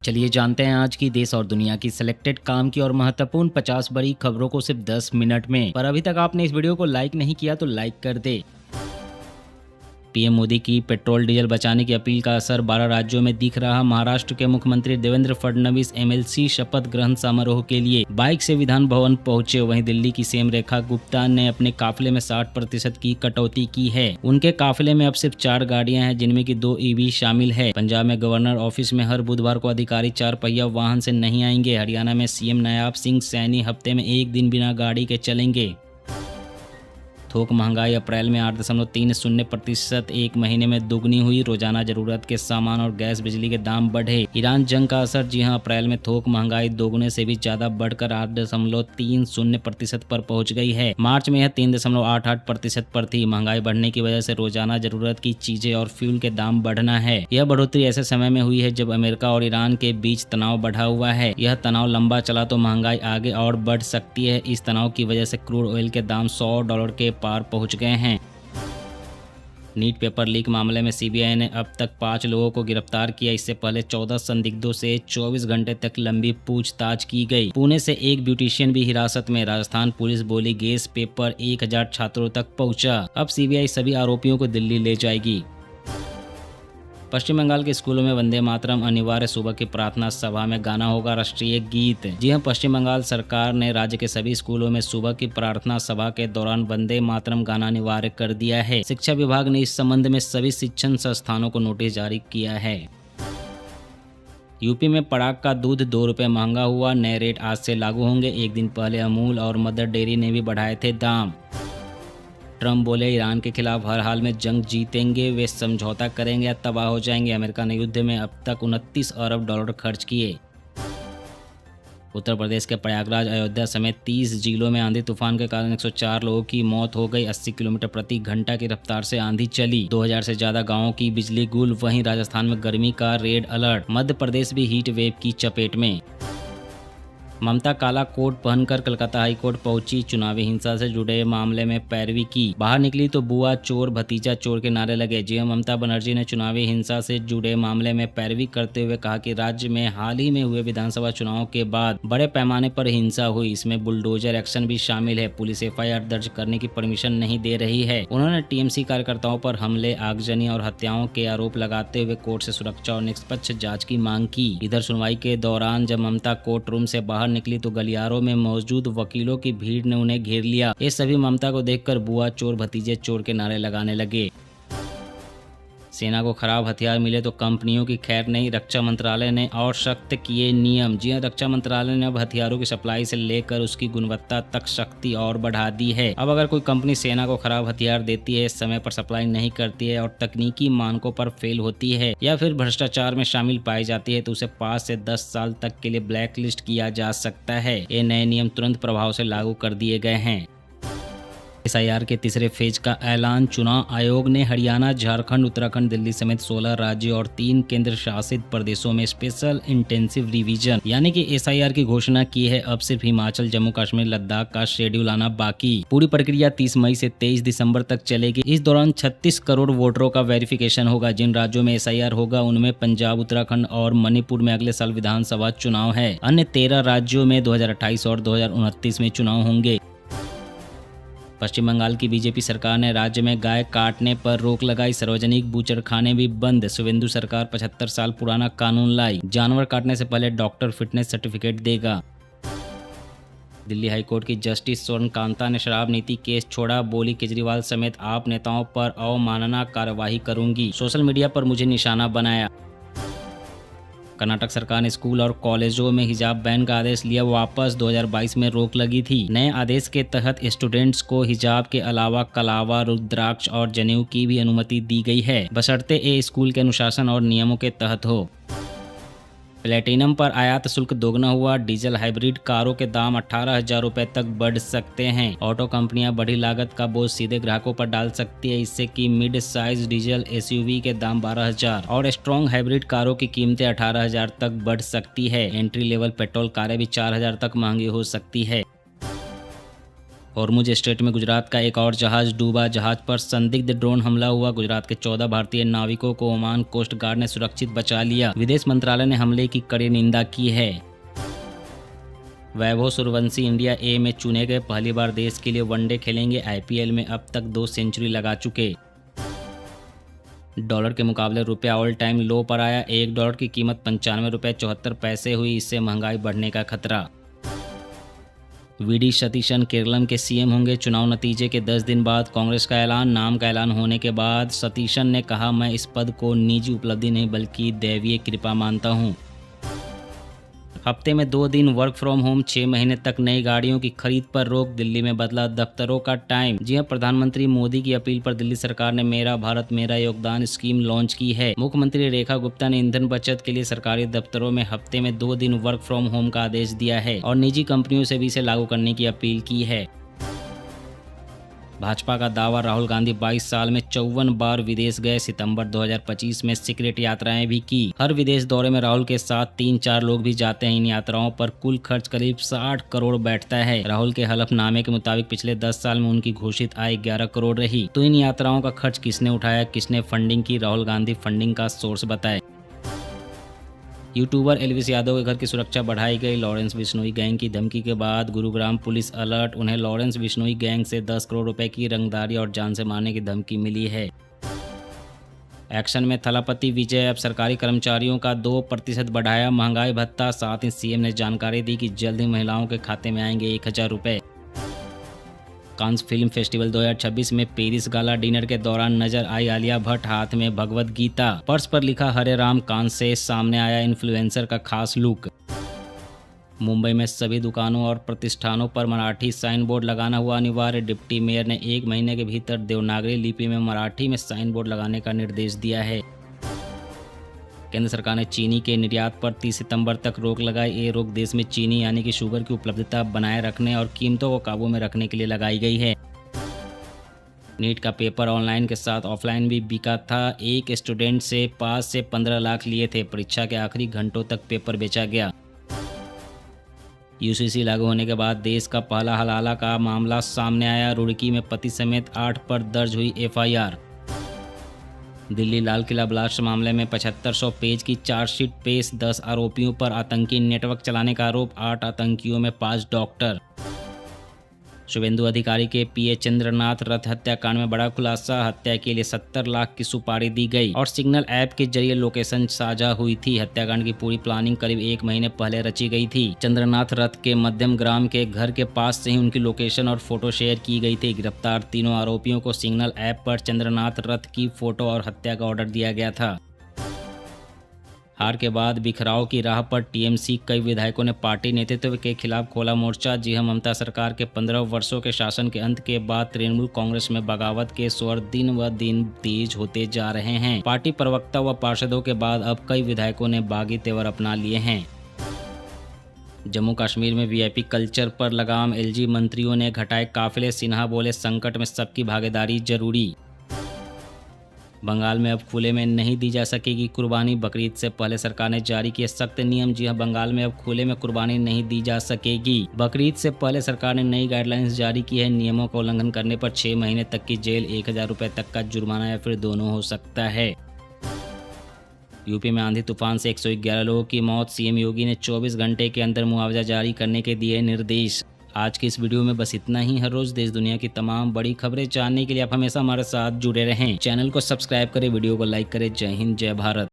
चलिए जानते हैं आज की देश और दुनिया की सिलेक्टेड काम की और महत्वपूर्ण 50 बड़ी खबरों को सिर्फ 10 मिनट में। पर अभी तक आपने इस वीडियो को लाइक नहीं किया तो लाइक कर दे। पीएम मोदी की पेट्रोल डीजल बचाने की अपील का असर 12 राज्यों में दिख रहा। महाराष्ट्र के मुख्यमंत्री देवेंद्र फडणवीस एमएलसी शपथ ग्रहण समारोह के लिए बाइक से विधान भवन पहुंचे। वहीं दिल्ली की सीएम रेखा गुप्ता ने अपने काफिले में 60% की कटौती की है। उनके काफिले में अब सिर्फ 4 गाड़ियां हैं, जिनमें की 2 ईवी शामिल है। पंजाब में गवर्नर ऑफिस में हर बुधवार को अधिकारी 4 पहिया वाहन से नहीं आएंगे। हरियाणा में सीएम नायाब सिंह सैनी हफ्ते में 1 दिन बिना गाड़ी के चलेंगे। थोक महंगाई अप्रैल में 8.30% एक महीने में दोगुनी हुई। रोजाना जरूरत के सामान और गैस बिजली के दाम बढ़े। ईरान जंग का असर, जी हां, अप्रैल में थोक महंगाई दोगुने से भी ज्यादा बढ़कर 8.30% पर पहुंच गई है। मार्च में यह 3.88% पर थी। महंगाई बढ़ने की वजह से रोजाना जरूरत की चीजें और फ्यूल के दाम बढ़ना है। यह बढ़ोतरी ऐसे समय में हुई है जब अमेरिका और ईरान के बीच तनाव बढ़ा हुआ है। यह तनाव लंबा चला तो महंगाई आगे और बढ़ सकती है। इस तनाव की वजह से क्रूड ऑयल के दाम $100 के पार पहुंच गए हैं। नीट पेपर लीक मामले में सीबीआई ने अब तक 5 लोगों को गिरफ्तार किया। इससे पहले 14 संदिग्धों से 24 घंटे तक लंबी पूछताछ की गई। पुणे से एक ब्यूटिशियन भी हिरासत में। राजस्थान पुलिस बोली गैस पेपर 1000 छात्रों तक पहुंचा। अब सीबीआई सभी आरोपियों को दिल्ली ले जाएगी। पश्चिम बंगाल के स्कूलों में वंदे मातरम अनिवार्य। सुबह की प्रार्थना सभा में गाना होगा राष्ट्रीय गीत। जी हां, पश्चिम बंगाल सरकार ने राज्य के सभी स्कूलों में सुबह की प्रार्थना सभा के दौरान वंदे मातरम गाना अनिवार्य कर दिया है। शिक्षा विभाग ने इस संबंध में सभी शिक्षण संस्थानों को नोटिस जारी किया है। यूपी में पराग का दूध 2 रुपये महंगा हुआ। नए रेट आज से लागू होंगे। एक दिन पहले अमूल और मदर डेयरी ने भी बढ़ाए थे दाम। ट्रम्प बोले ईरान के खिलाफ हर हाल में जंग जीतेंगे, वे समझौता करेंगे या तबाह हो जाएंगे। अमेरिका ने युद्ध में अब तक $29 अरब खर्च किए। उत्तर प्रदेश के प्रयागराज, अयोध्या समेत 30 जिलों में आंधी तूफान के कारण 104 लोगों की मौत हो गई। 80 किलोमीटर प्रति घंटा की रफ्तार से आंधी चली। 2000 से ज्यादा गांवों की बिजली गुल। वहीं राजस्थान में गर्मी का रेड अलर्ट। मध्य प्रदेश भी हीट वेव की चपेट में। ममता काला कोट पहनकर कलकत्ता हाईकोर्ट पहुंची। चुनावी हिंसा से जुड़े मामले में पैरवी की। बाहर निकली तो बुआ चोर भतीजा चोर के नारे लगे। जी ममता बनर्जी ने चुनावी हिंसा से जुड़े मामले में पैरवी करते हुए कहा कि राज्य में हाल ही में हुए विधानसभा चुनाव के बाद बड़े पैमाने पर हिंसा हुई। इसमें बुलडोजर एक्शन भी शामिल है। पुलिस एफआईआर दर्ज करने की परमिशन नहीं दे रही है। उन्होंने टीएमसी कार्यकर्ताओं पर हमले, आगजनी और हत्याओं के आरोप लगाते हुए कोर्ट से सुरक्षा और निष्पक्ष जाँच की मांग की। इधर सुनवाई के दौरान जब ममता कोर्ट रूम से बाहर निकली तो गलियारों में मौजूद वकीलों की भीड़ ने उन्हें घेर लिया। ये सभी ममता को देखकर बुआ चोर भतीजे चोर के नारे लगाने लगे। सेना को खराब हथियार मिले तो कंपनियों की खैर नहीं। रक्षा मंत्रालय ने और सख्त किए नियम। जी हां, रक्षा मंत्रालय ने अब हथियारों की सप्लाई से लेकर उसकी गुणवत्ता तक सख्ती और बढ़ा दी है। अब अगर कोई कंपनी सेना को खराब हथियार देती है, समय पर सप्लाई नहीं करती है और तकनीकी मानकों पर फेल होती है या फिर भ्रष्टाचार में शामिल पाई जाती है तो उसे 5 से 10 साल तक के लिए ब्लैक लिस्ट किया जा सकता है। ये नए नियम तुरंत प्रभाव से लागू कर दिए गए हैं। एसआईआर के तीसरे फेज का ऐलान। चुनाव आयोग ने हरियाणा, झारखंड, उत्तराखंड, दिल्ली समेत 16 राज्यों और 3 केंद्र शासित प्रदेशों में स्पेशल इंटेंसिव रिवीजन यानी कि एसआईआर की घोषणा की है। अब सिर्फ हिमाचल, जम्मू कश्मीर, लद्दाख का शेड्यूल आना बाकी। पूरी प्रक्रिया 30 मई से 23 दिसंबर तक चलेगी। इस दौरान 36 करोड़ वोटरों का वेरिफिकेशन होगा। जिन राज्यों में एसआईआर होगा उनमें पंजाब, उत्तराखंड और मणिपुर में अगले साल विधानसभा चुनाव है। अन्य 13 राज्यों में 2028 और 2029 में चुनाव होंगे। पश्चिम बंगाल की बीजेपी सरकार ने राज्य में गाय काटने पर रोक लगाई। सार्वजनिक बूचड़खाने भी बंद। शुवेंदु सरकार 75 साल पुराना कानून लाई। जानवर काटने से पहले डॉक्टर फिटनेस सर्टिफिकेट देगा। दिल्ली हाईकोर्ट की जस्टिस स्वर्ण कांता ने शराब नीति केस छोड़ा। बोली केजरीवाल समेत आप नेताओं पर अवमानना कार्यवाही करूंगी। सोशल मीडिया पर मुझे निशाना बनाया। कर्नाटक सरकार ने स्कूल और कॉलेजों में हिजाब बैन का आदेश लिया वापस। 2022 में रोक लगी थी। नए आदेश के तहत स्टूडेंट्स को हिजाब के अलावा कलावा, रुद्राक्ष और जनेऊ की भी अनुमति दी गई है, बशर्ते ये स्कूल के अनुशासन और नियमों के तहत हो। प्लेटिनम पर आयात शुल्क दोगुना हुआ। डीजल हाइब्रिड कारों के दाम 18,000 रुपए तक बढ़ सकते हैं। ऑटो कंपनियां बढ़ी लागत का बोझ सीधे ग्राहकों पर डाल सकती है। इससे कि मिड साइज डीजल एसयूवी के दाम 12,000 और स्ट्रॉन्ग हाइब्रिड कारों की कीमतें 18,000 तक बढ़ सकती है। एंट्री लेवल पेट्रोल कारें भी 4,000 तक महंगी हो सकती है। हॉर्मुज स्ट्रेट में गुजरात का एक और जहाज डूबा। जहाज पर संदिग्ध ड्रोन हमला हुआ। गुजरात के 14 भारतीय नाविकों को ओमान कोस्ट गार्ड ने सुरक्षित बचा लिया। विदेश मंत्रालय ने हमले की कड़ी निंदा की है। वैभव सूर्यवंशी इंडिया ए में चुने गए, पहली बार देश के लिए वनडे खेलेंगे। आईपीएल में अब तक 2 सेंचुरी लगा चुके। डॉलर के मुकाबले रुपया ऑल टाइम लो पर आया। $1 की कीमत 95 रुपये 74 पैसे हुई। इससे महंगाई बढ़ने का खतरा। वीडी सतीशन केरलम के सीएम होंगे। चुनाव नतीजे के 10 दिन बाद कांग्रेस का ऐलान। नाम का ऐलान होने के बाद सतीशन ने कहा, मैं इस पद को निजी उपलब्धि नहीं बल्कि दैवीय कृपा मानता हूं। हफ्ते में 2 दिन वर्क फ्रॉम होम, 6 महीने तक नई गाड़ियों की खरीद पर रोक। दिल्ली में बदला दफ्तरों का टाइम। जी हां, प्रधानमंत्री मोदी की अपील पर दिल्ली सरकार ने मेरा भारत मेरा योगदान स्कीम लॉन्च की है। मुख्यमंत्री रेखा गुप्ता ने ईंधन बचत के लिए सरकारी दफ्तरों में हफ्ते में 2 दिन वर्क फ्रॉम होम का आदेश दिया है और निजी कंपनियों से भी इसे लागू करने की अपील की है। भाजपा का दावा, राहुल गांधी 22 साल में 54 बार विदेश गए। सितंबर 2025 में सीक्रेट यात्राएं भी की। हर विदेश दौरे में राहुल के साथ 3-4 लोग भी जाते हैं। इन यात्राओं पर कुल खर्च करीब 60 करोड़ बैठता है। राहुल के हलफनामे के मुताबिक पिछले 10 साल में उनकी घोषित आय 11 करोड़ रही। तो इन यात्राओं का खर्च किसने उठाया, किसने फंडिंग की? राहुल गांधी फंडिंग का सोर्स बताए। यूट्यूबर एल्विस यादव के घर की सुरक्षा बढ़ाई गई। लॉरेंस बिश्नोई गैंग की धमकी के बाद गुरुग्राम पुलिस अलर्ट। उन्हें लॉरेंस बिश्नोई गैंग से 10 करोड़ रुपए की रंगदारी और जान से मारने की धमकी मिली है। एक्शन में थलापति विजय, अब सरकारी कर्मचारियों का 2% बढ़ाया महंगाई भत्ता। साथ ही सीएम ने जानकारी दी कि जल्द ही महिलाओं के खाते में आएंगे 1000 रुपए। कांस फिल्म फेस्टिवल 2026 में पेरिस गाला डिनर के दौरान नजर आई आलिया भट्ट, हाथ में भगवत गीता। पर्स पर लिखा हरे राम। कांस से सामने आया इन्फ्लुएंसर का खास लुक। मुंबई में सभी दुकानों और प्रतिष्ठानों पर मराठी साइन बोर्ड लगाना हुआ अनिवार्य। डिप्टी मेयर ने 1 महीने के भीतर देवनागरी लिपि में मराठी में साइन बोर्ड लगाने का निर्देश दिया है। केंद्र सरकार ने चीनी के निर्यात पर 30 सितंबर तक रोक लगाई। ये रोक देश में चीनी यानी कि शुगर की उपलब्धता बनाए रखने और कीमतों को काबू में रखने के लिए लगाई गई है। नीट का पेपर ऑनलाइन के साथ ऑफलाइन भी बिका था। एक स्टूडेंट से 5 से 15 लाख लिए थे। परीक्षा के आखिरी घंटों तक पेपर बेचा गया। यूसीसी लागू होने के बाद देश का पहला हलाला का मामला सामने आया। रुड़की में पति समेत 8 पर दर्ज हुई एफआईआर। दिल्ली लाल किला ब्लास्ट मामले में 7500 पेज की चार्जशीट पेश। 10 आरोपियों पर आतंकी नेटवर्क चलाने का आरोप। 8 आतंकियों में 5 डॉक्टर। शुभेंदु अधिकारी के पीए चंद्रनाथ रथ हत्याकांड में बड़ा खुलासा। हत्या के लिए 70 लाख की सुपारी दी गई और सिग्नल ऐप के जरिए लोकेशन साझा हुई थी। हत्याकांड की पूरी प्लानिंग करीब 1 महीने पहले रची गई थी। चंद्रनाथ रथ के मध्यम ग्राम के घर के पास से ही उनकी लोकेशन और फोटो शेयर की गई थी। गिरफ्तार तीनों आरोपियों को सिग्नल ऐप पर चंद्रनाथ रथ की फोटो और हत्या का ऑर्डर दिया गया था। हार के बाद बिखराव की राह पर टीएमसी, कई विधायकों ने पार्टी नेतृत्व के खिलाफ खोला मोर्चा। जी हां, ममता सरकार के 15 वर्षों के शासन के अंत के बाद तृणमूल कांग्रेस में बगावत के स्वर दिन व दिन तेज होते जा रहे हैं। पार्टी प्रवक्ता व पार्षदों के बाद अब कई विधायकों ने बागी तेवर अपना लिए हैं। जम्मू कश्मीर में वीआईपी कल्चर पर लगाम। एलजी मंत्रियों ने घटाए काफिले। सिन्हा बोले, संकट में सबकी भागीदारी जरूरी। बंगाल में अब खुले में नहीं दी जा सकेगी कुर्बानी। बकरीद से पहले सरकार ने जारी किए सख्त नियम। जी हां, बंगाल में अब खुले में कुर्बानी नहीं दी जा सकेगी। बकरीद से पहले सरकार ने नई गाइडलाइंस जारी की है। नियमों का उल्लंघन करने पर 6 महीने तक की जेल, 1000 रुपये तक का जुर्माना या फिर दोनों हो सकता है। यूपी में आंधी तूफान से 111 लोगों की मौत। सीएम योगी ने 24 घंटे के अंदर मुआवजा जारी करने के दिए निर्देश। आज की इस वीडियो में बस इतना ही। हर रोज देश दुनिया की तमाम बड़ी खबरें जानने के लिए आप हमेशा हमारे साथ जुड़े रहें। चैनल को सब्सक्राइब करें, वीडियो को लाइक करें। जय हिंद, जय भारत।